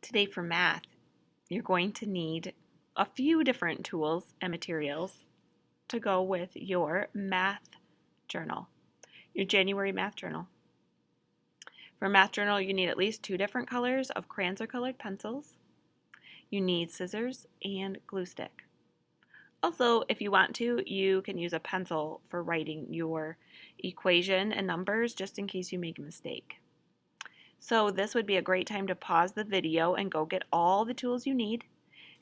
Today for math, you're going to need a few different tools and materials to go with your math journal, your January math journal. For a math journal, you need at least 2 different colors of crayons or colored pencils. You need scissors and glue stick. Also, if you want to, you can use a pencil for writing your equation and numbers just in case you make a mistake. So this would be a great time to pause the video and go get all the tools you need,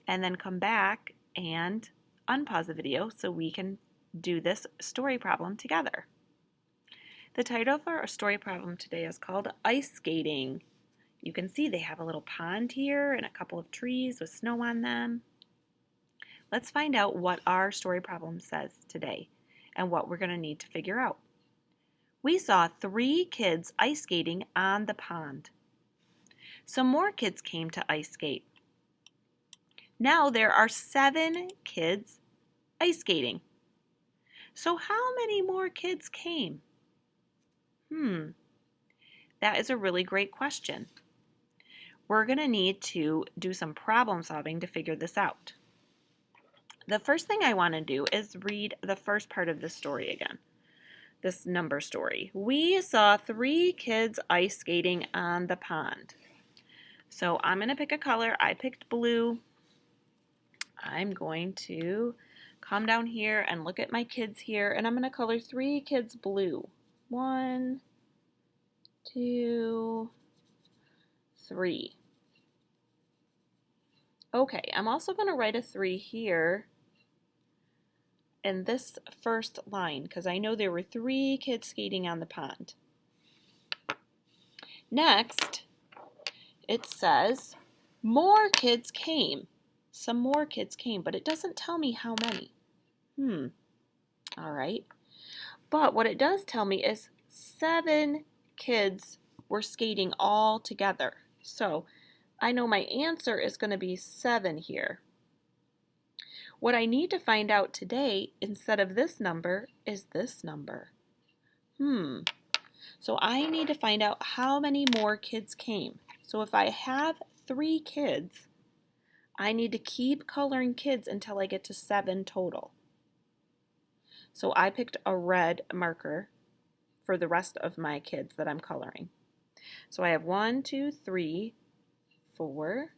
and then come back and unpause the video so we can do this story problem together. The title of our story problem today is called Ice Skating. You can see they have a little pond here and a couple of trees with snow on them. Let's find out what our story problem says today and what we're going to need to figure out. We saw 3 kids ice skating on the pond. Some more kids came to ice skate. Now there are 7 kids ice skating. So how many more kids came? That is a really great question. We're going to need to do some problem solving to figure this out. The first thing I want to do is read the first part of the story again. This number story. We saw 3 kids ice skating on the pond. So I'm going to pick a color. I picked blue. I'm going to come down here and look at my kids here, and I'm going to color 3 kids blue. 1, 2, 3. Okay, I'm also going to write a 3 here in this first line because I know there were 3 kids skating on the pond. Next, it says more kids came. Some more kids came, but it doesn't tell me how many. All right. But what it does tell me is 7 kids were skating all together. So I know my answer is going to be 7 here. What I need to find out today, instead of this number, is this number. So I need to find out how many more kids came. So if I have 3 kids, I need to keep coloring kids until I get to 7 total. So I picked a red marker for the rest of my kids that I'm coloring. So I have 1, 2, 3, 4,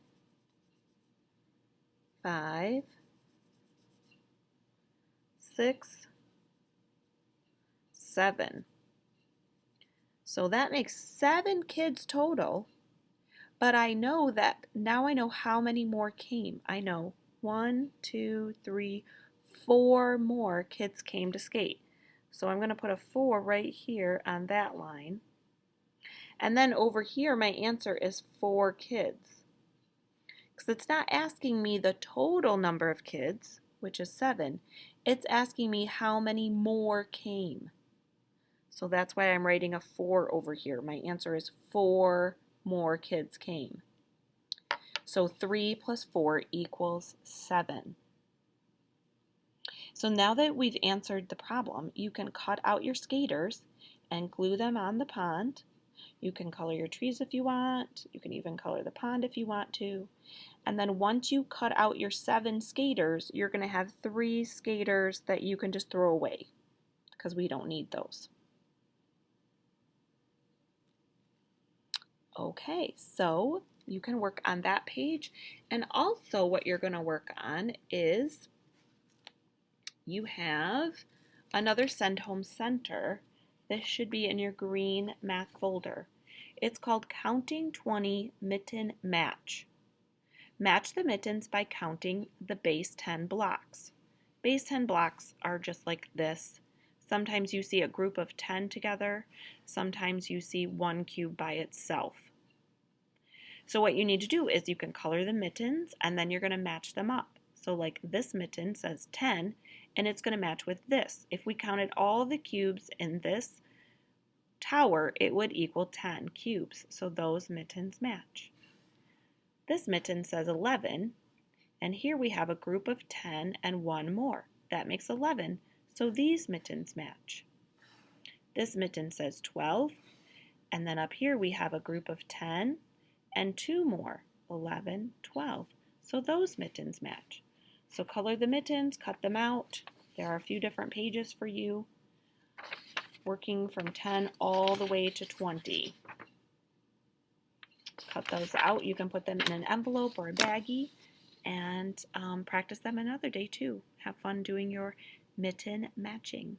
5, 6, 7. So that makes 7 kids total, but I know that now I know how many more came. I know 1, 2, 3, 4 more kids came to skate. So I'm going to put a 4 right here on that line. And then over here, my answer is 4 kids. Because it's not asking me the total number of kids, which is 7. It's asking me how many more came. So that's why I'm writing a 4 over here. My answer is 4 more kids came. So 3 plus 4 equals 7. So now that we've answered the problem, you can cut out your skaters and glue them on the pond. You can color your trees if you want. You can even color the pond if you want to. And then once you cut out your 7 skaters, you're going to have 3 skaters that you can just throw away because we don't need those. Okay, so you can work on that page. And also what you're going to work on is you have another Send Home Center. This should be in your green math folder. It's called Counting 20 Mitten Match. Match the mittens by counting the base 10 blocks. Base 10 blocks are just like this. Sometimes you see a group of 10 together. Sometimes you see one cube by itself. So what you need to do is you can color the mittens and then you're going to match them up. So like this mitten says 10 and it's going to match with this. If we counted all the cubes in this tower, it would equal 10 cubes. So those mittens match. This mitten says 11 and here we have a group of 10 and 1 more. That makes 11. So these mittens match. This mitten says 12 and then up here we have a group of 10 and 2 more. 11, 12. So those mittens match. So color the mittens, cut them out. There are a few different pages for you, working from 10 all the way to 20. Cut those out. You can put them in an envelope or a baggie and practice them another day too. Have fun doing your mitten matching.